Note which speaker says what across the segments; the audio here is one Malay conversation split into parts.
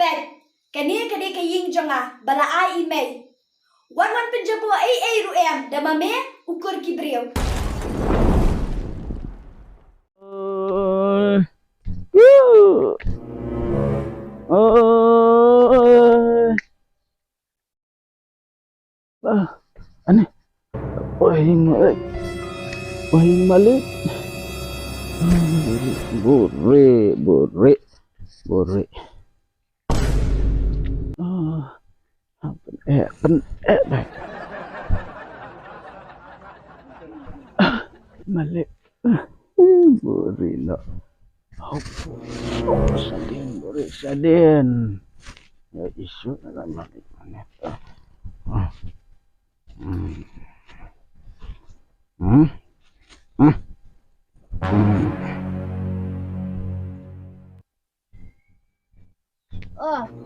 Speaker 1: pet kani kadi kaying jonga bala ai email wan penjabu ai ruem damame ukur kibriu
Speaker 2: Aneh, wahing malik, bore. Baik. Malik, bore no. Sadin. Ya isu nak malik mana tu?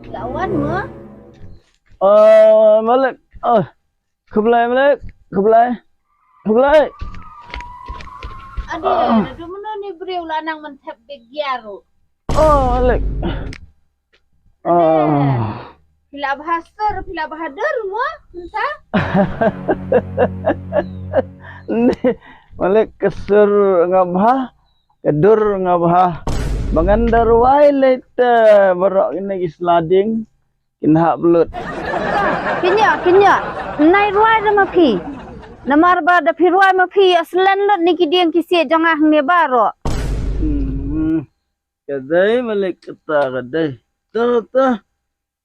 Speaker 3: Lawan mo?
Speaker 2: Malik. Kebelah.
Speaker 3: Ade, nado mo na ni Briw lanang man tap bigyaro.
Speaker 2: Malik.
Speaker 3: Pila bahasar, pila bahader mo? Entah?
Speaker 2: Malik kesur ngabah, kedur ngabah. Mangandar wai later barok ini islading kinha belut.
Speaker 3: Kinya. Nai ruai da mapi. Namar ba da piruai mapi aslan lot ni kidiang kisi jangah ni baro.
Speaker 2: Kadai Malik kata kadai. Ta.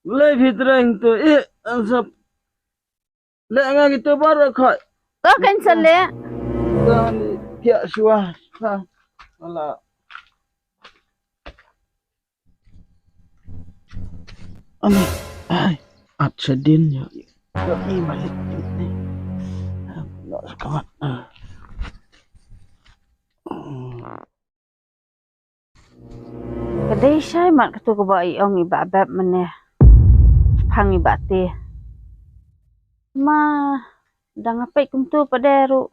Speaker 2: Mulai fitrang tu ansap. Lek ngah kita baru kau.
Speaker 3: Kau cancel le.
Speaker 2: Dan tiak suah. Alah. Ay, at sedin ya. Ini Malik ni. Nak sekamat.
Speaker 3: Kadai syai mat katu ko ba iong ibabab meneh. Pang ibate. Ma dang apai kum tu padaru.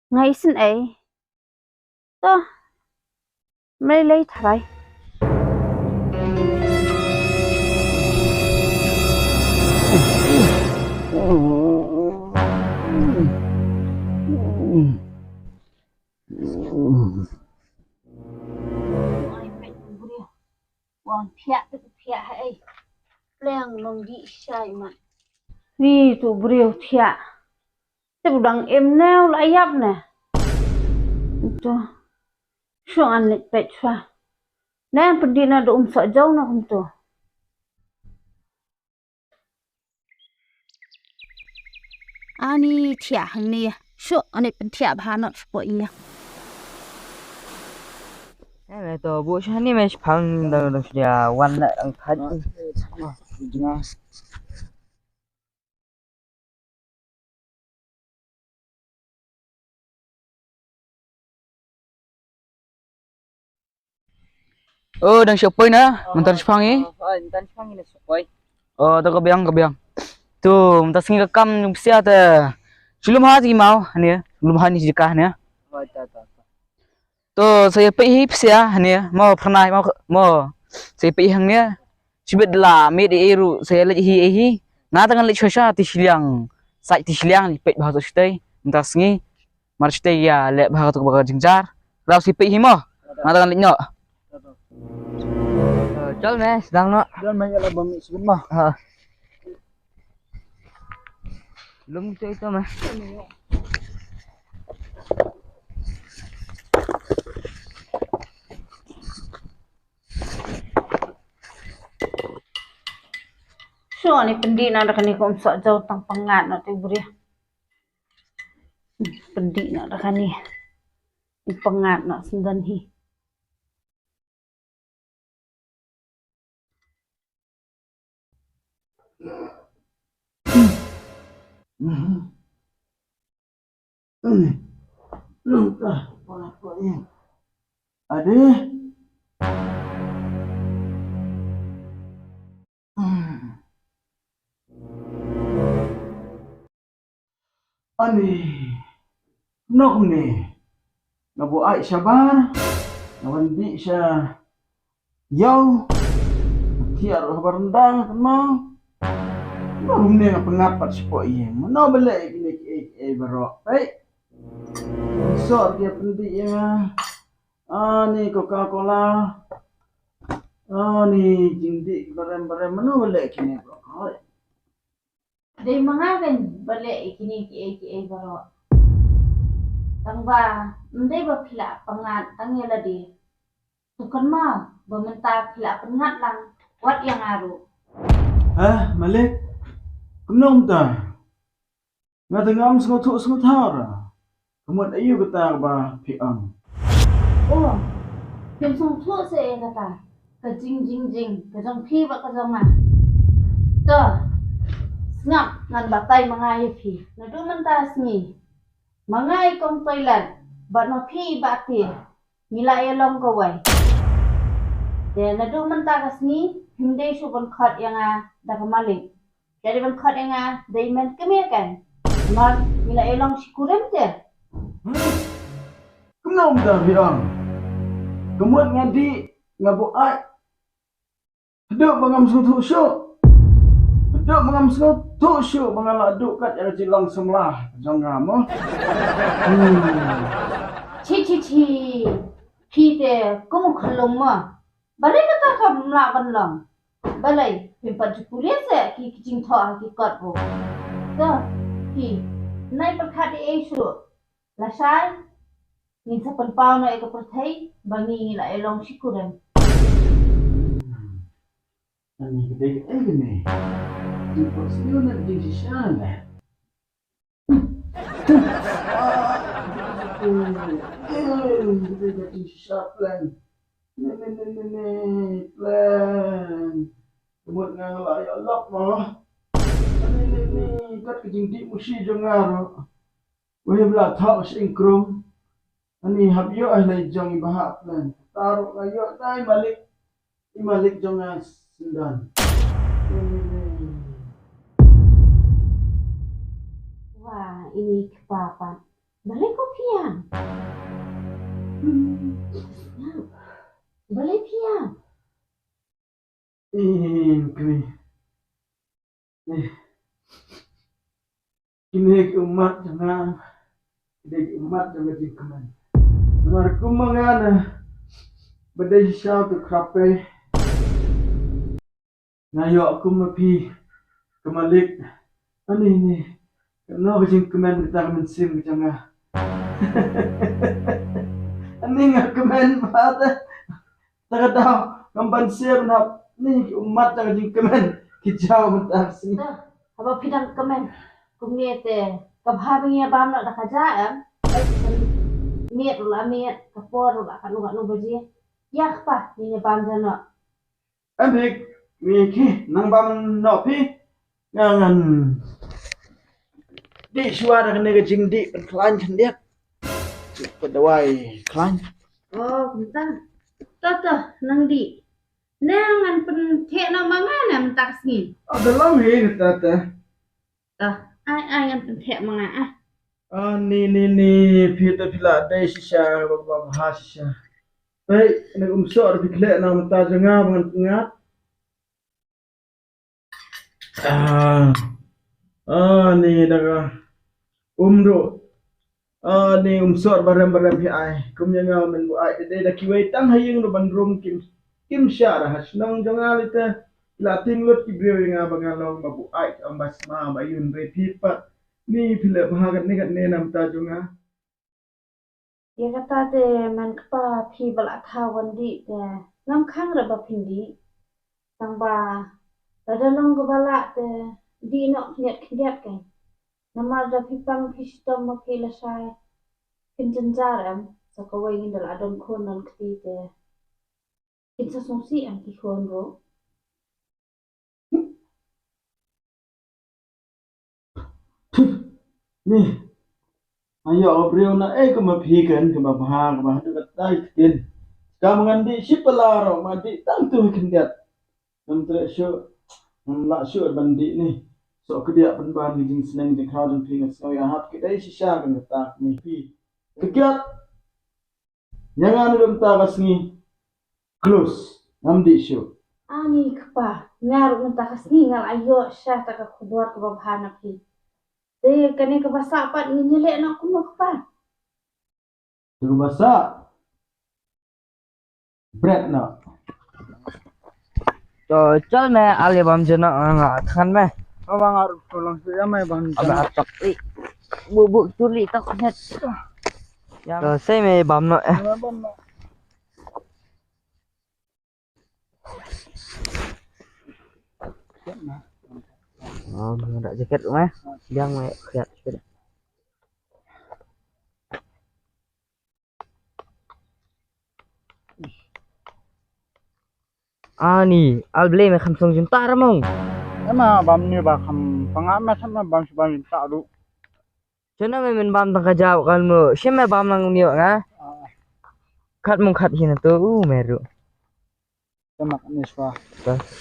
Speaker 3: Ngai sin ai. Toh. Melai tharai. Wang pihak tu pihak hai. Leng menggi syai mat. Ni tu beriu pihak. Sebudang emnel layap ne. Itu. Syuan nek pet syah. Nang pendina do sok jauh nak tu. Ani pihak hang ni. Syuk anek pihak bahanat sport ini.
Speaker 4: Này tôi bố cho anh em phăng được nhà quan lại ăn khách.
Speaker 5: Đang shopping na, mentar phang
Speaker 4: Tan phăng ini support.
Speaker 5: to kebiang. Tu, mentar singi kam yung sia ta. Sebelum hari mau, ni, sebelum hari nikah ni. To saya pergi sia ni, mau pernah mau saya pergi hang ni. Sibet lah, mid eru saya lagi hi. Na tangan lagi syasha tisliang, sai tisliang ni pet bahasa stay. Mentar singi, mar stay ya le bahasa tu bahasa jengjar. Lau saya pergi mau, na tangan lagi nyok.
Speaker 4: Chal nè, sedang nak.
Speaker 2: Dan banyak lah bami sebenarnya.
Speaker 4: Belum itu mah.
Speaker 3: Syuk ni pendina dah kani ko sok jauh tang pengat nak tu beriu. Pendina dah kani. Pengat nak sendan hi.
Speaker 2: Ada. Ani. Nok ni. Ngabu ai sabar. Ngawan di sa. Yau. tiar barendang kan mau. Barum ni pengapat sepoi ye. Mana belai kini barok. Baik. Sor dia penting ya. Ni Coca-Cola. Ni jingdik barang-barang mana belai kini barok.
Speaker 3: Day mga kan balik ikini ki baro. Tangba, ndai ba pila pangat tangela di. Tukan ma bementa pila pangat lang wat yang aru.
Speaker 2: Malik. Kenong ta. Ngatengam sengot hara. Kemudian ayu kata ba piang.
Speaker 3: Oh, yang song tu se kata. Ka jing, ka jong pi ba ka jong ma. To. Ngap ngan batay mga pi. Nadu mentas ni. Mga ikong toilet. Ba no pi ba ti. Nila elong ko wai. De nadu mentas ni hindi su bon khot yang da kamalik. Jadi bon khot yang dai men kemia kan. Mar nila elong sikurem te.
Speaker 2: Kenong ta piang. Kemudian ngadi ngabu ai. Duk bangam sutu syuk. Duk bangam sutu syuk bangalak duk kat yang cilang semlah jong ngamo.
Speaker 3: Chi. Pi te kumu khalong ma. Balai kata kam la ban long. Balai pimpat jukulia se ki kijing tho ki kot bo. To pi nai pakhat e su. La sai ni sa pan pau na e ka perthai bangi la e long sikurem.
Speaker 2: Ani gede ni. Di posio na di sana. Gede di saplan. Ni plan. Kemudian ngalai Allah mah. Ni kat kejing di musi jongaro. Weh belah thau singkrum. Ani habyo lai jong bahap plan. Taruh ngayo dai Malik jongas Sundan.
Speaker 3: Wah, ini kepapan. Balai ko piang. Balai piang.
Speaker 2: Kini. Kini umat jangan. Kini umat jangan dikeman. Marku mangana. Badai syau tu krape. Ngayo aku mapi kemalik. Ani. Kenapa kejing kemen kita mensim jangan. Ani ngak kemen mata. Tak tahu kampan siap nak ni umat jangan kejing kemen kijau mentah sini.
Speaker 3: Apa pidang kemen? Kumnie te kabhabingnya bam nak dah kaja miet ula miet kapor ula kan ula baji. Ya apa ni bam jana.
Speaker 2: Ambik miki nang bam nopi ngangan di suara kena kejing di penklan cendiak. Pedawai klan.
Speaker 3: Oh, bentar. Toto nang di. Nangan pen thek na mangana mentak singin.
Speaker 2: Dalam he kata.
Speaker 3: Ai yang pen thek manga
Speaker 2: Ni pita pila dai sisa bahas sisa. Baik, nak umsor piklet na mata jengah bangan pengat. Ni dah umro. Ni umsor barang-barang pi ai. Kum yang men bu ai de dah kiwai tang hayeng ro bandrom kim syarah hasnang jangal ita latin lot ki breu yang bangalong babu ai ambas ma bayun re pipa ni pila bahagat ni kat ne nam ta junga.
Speaker 3: Ya kata te man kapa pi bala thawan di te ngam khang ra ba phindi. Tang ba ada long ko bala te di no khiat kai. Namar da pipang pistom makila sai. Kinjanjaram sakawai ngindal adon khonan kti te. Kinsa songsi ang kihon ro.
Speaker 2: Ni ayo breu na ko mapikan ke babah dekat dai kin. Kamu ngandi sipalaro mandi tang tu kendiat. Nam tre syo nam la syo bandi ni. So kedia penban jing seneng jing khaujung pingat so ya hat kedai sisa kan tak ni pi. Kegiat jangan dum ta kasni close nam di syo.
Speaker 3: Ani kepa, ngaruh mentah kesingal ayo syah tak ke kubur ke babahan api. Deh kene kepa sapat ni nyelek nak kuno kepa.
Speaker 2: Tu masak. Bread nak.
Speaker 4: Chol me ali bam jena nga khan me.
Speaker 2: Abang harus tolong saya mai bang.
Speaker 4: Aba atak li. Bu tuli tak net. Sai me bam no eh. Oh, ada jaket me. Yang me khiat sepeda. Ni, al beli me Samsung junta ramong.
Speaker 2: Emang bam ni bah kam pengamat sama bam sebam tak lu.
Speaker 4: Chana me min bam tang kajau kan mo. Shem me bam nang niyo nga. Khat mong khat hin tu meru.
Speaker 2: Temak ni swa.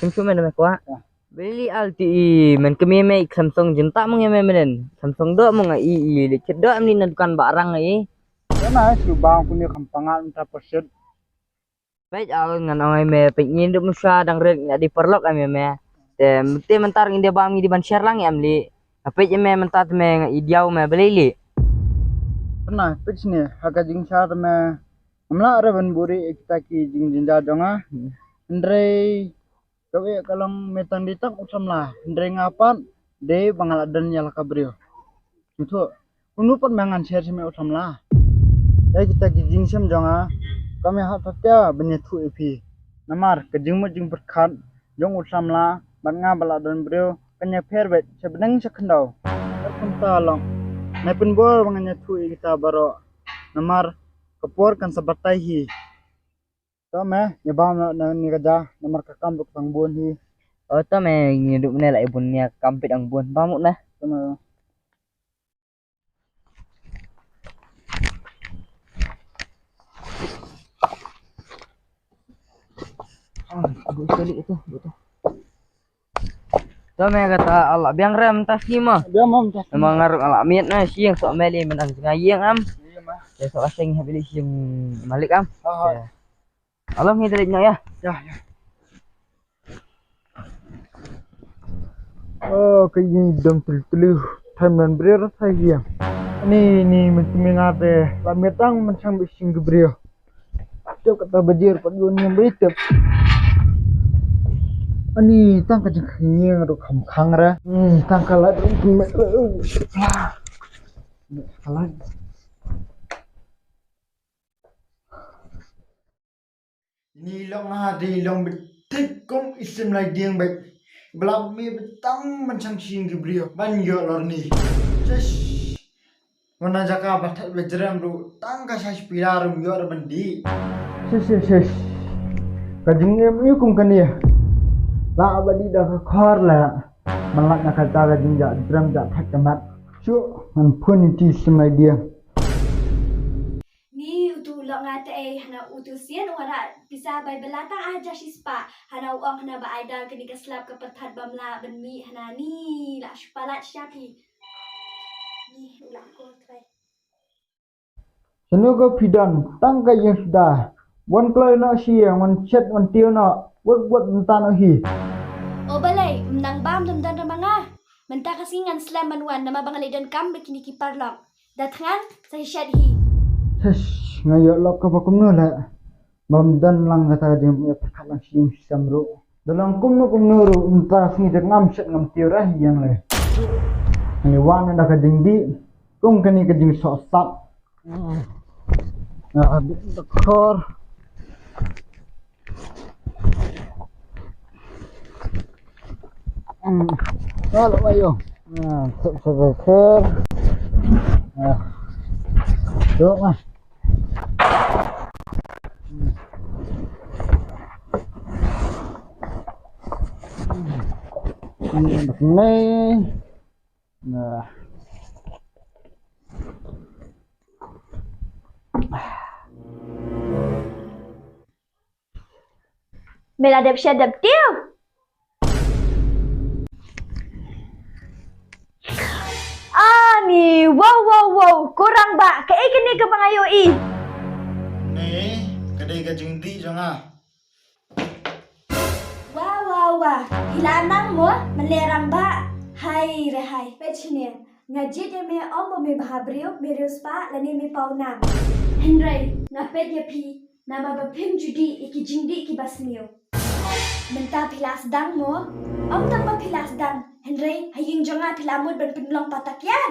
Speaker 4: Shem me me kwa. Beli al ti men kemi me Samsung junta mong me menen. Samsung do mong i le chet do am ni nan dukan barang ai.
Speaker 2: Emang tu bang punya kam pengamat tak persen.
Speaker 4: Baik al ngan oi me pengin duk nusa dang red nggak diperlok am me. Te mesti mentar ngi bam ngi di ban share lang am li. Apa je me mentar me idiau me beli li.
Speaker 2: Pernah pitch ni haga jing char me amla raban buri kita ki jing jinja donga. Andre kawe kalong metang ditak usam lah. Andre ngapan de bangal adan nyala kabrio. Itu unu pun mangan share me usam lah. Dai kita ki jing sem donga. Kami hat tatya benya thu epi. Namar kejing mo jing berkhan jong usam lah. Ban nga bala dan brio kanya perbet sebenang sekendau. Terkunta long. Nai pun bor banganya thu kita baro namar kapor kan sabatai hi. To me yabam na ni kaja namar kakam duk sang bun hi.
Speaker 4: Oh to me ngi duk ne lai bun nia kampit ang bun pamuk na.
Speaker 2: Sama
Speaker 4: Aduh sekali itu betul. To me kata Allah biang rem tas kima.
Speaker 2: dia mam tas.
Speaker 4: Memang ngaruk ala miet na siang sok meli menang ngayeng am. Ya sok asing habili siang malik am.
Speaker 2: Ha.
Speaker 4: Allah ngi telik ya.
Speaker 2: Ya. Oh kayi dam tul timeline brio thai ya. Ni mengate la metang mencang bising gebrio. Cok kata bajir padun yang beritep. Ani tang ka jeng ro kham khang ra. Tang ka la dum me. Kalah. Ni long ha di long betik kom isim lai dieng baik. Belum mi betang mencang sing gebrio. Ban yo lor ni. Ses. Wana jaka batat bejram ru tang ka sas pirarum yo ra bandi. Ses. Kajing em yukum kan ya. La abadi dah khor la malak nak kata kajing ja drum ja thak kamat. Chu man phun ti simai dia.
Speaker 1: Ni utu lo ngate hana utu sian wara bisa bay belatang aja sispa hana uang hana ba aidal kini keslap ke petat bamla benmi hana ni la spalat syapi. Ni ulang ko try.
Speaker 2: Senuga pidan tang ka yang sudah. Wan kloi no siang wan chat wan tio no wot mentan hi.
Speaker 1: O balay, nang bam damdan na mga. Manta kasingan slam manwan na mabangalay dan kam bikini kiparlok. Datngan sa hisyad hi.
Speaker 2: Tes ngayo lok ka pakum no la. Bam dan lang kata jeng punya perkat lang sim samro. Dalam kum no ru unta sing de ngam set ngam tio ra yang le. Ni wan na ka jeng di kum kani ka jeng so sap. Nah, abis dekor. Kalau ayo. Nah, sekor. Nah. Duk mah. Ini. Nah.
Speaker 1: Meladap syadap tiu. Ni, wow, kurang ba? Kini ke pangayo i.
Speaker 2: Ni, kadai ka jeng di janga.
Speaker 1: wa hilanang mo melerang ba hai rehai pechne ngaji de me om me bhabrio berius pa lani me pauna Henry na pet ya pi na ba pim judi iki jingdi ki basmio menta pilas dang mo om tanpa pilas dang Henry haying jonga pilamud ban penulong patakyan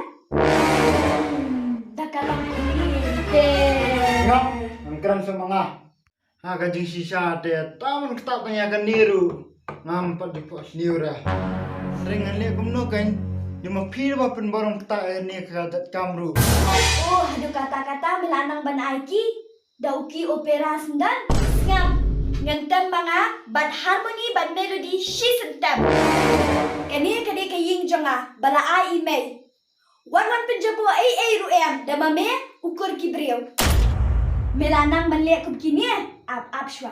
Speaker 1: dakalong ini
Speaker 6: Ngam, ang kram sa mga kajing sisa te taman ketat tanya kan niru ngam pat di pos niura ringan le kumno kan yung pir ba pen borong ketat ni kadat kamru
Speaker 1: oh aduh kata-kata melanang ban aiki dauki opera sendan ngam ngantem mga ban harmoni ban melodi shi sentem kani kadi kaying jonga bala ai email Warwan penjabo ai ruem damame ukur kibriu melanang manlek kubkini ap shwa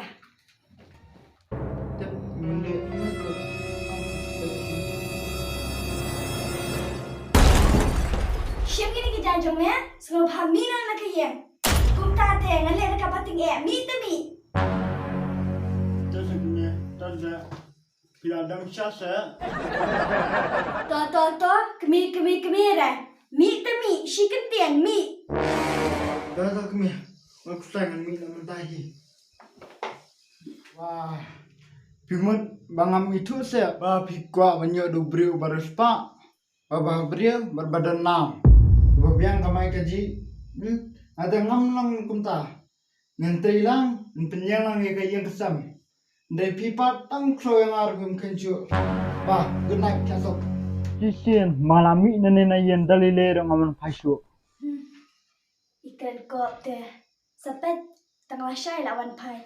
Speaker 1: Siap gini kejanjong ya, semua pahaminan nak kayem. Kum tate ngalek nak pating mi temi.
Speaker 6: Tasaknya tada piladang sasa
Speaker 1: To, kemi re. Mi temi, shikentian mi.
Speaker 6: tada kami aku sangat minta mentahi wah pimut bangam itu saya bah pikwa banyak dubriu baris pak bah brio berbadan nam babiang kamai kaji ada ngam lang kumta ngentri lang penyen lang ya kayang kesam dari pipa tang kro yang argum kencu bah good night kasok Sisin malami nene yen dalile ngaman pasu
Speaker 1: Ikan kop te. Sepet tengah syai lawan pai.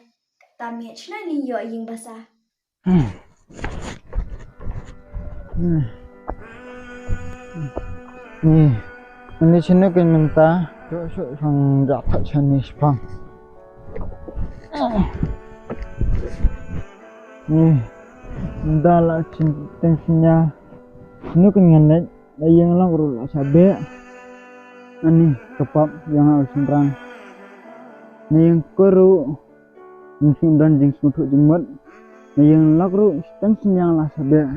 Speaker 1: Tami cina ni yo ing basa.
Speaker 6: Ini sini kan minta sok sang dapat Chinese pang. Dala tensinya ini kan nganet yang lang rula sabe. Ani kepap yang harus serang. Ni yang keru musim dan jeng sutu jemut. Ni yang lakru tensinya lah sabe.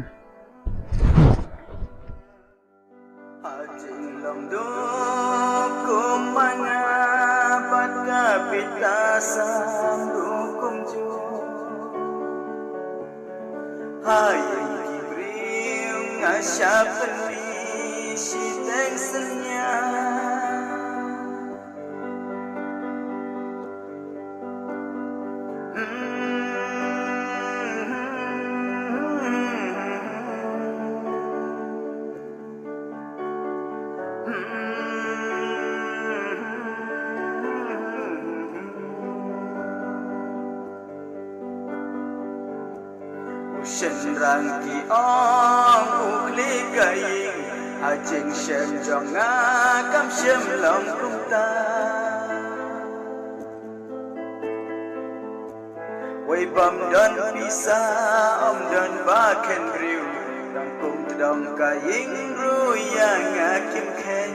Speaker 7: Hai Gibril ngasapeni si tengsenya Shen rang ki ong ukli kaying Ajing shem jong kam shem long kum ta Wei bam don pisa om don ba ken riu Rang kum tedong kaying ru yang akim ken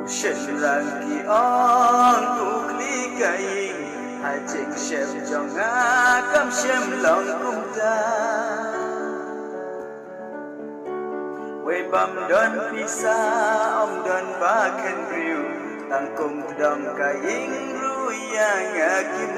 Speaker 7: Shen rang ki ong ukli kaying Ajing shem jong kam shem long kum ta Wei bam don pisa om don ba ken riu tang kum tedong kaying ru yang akim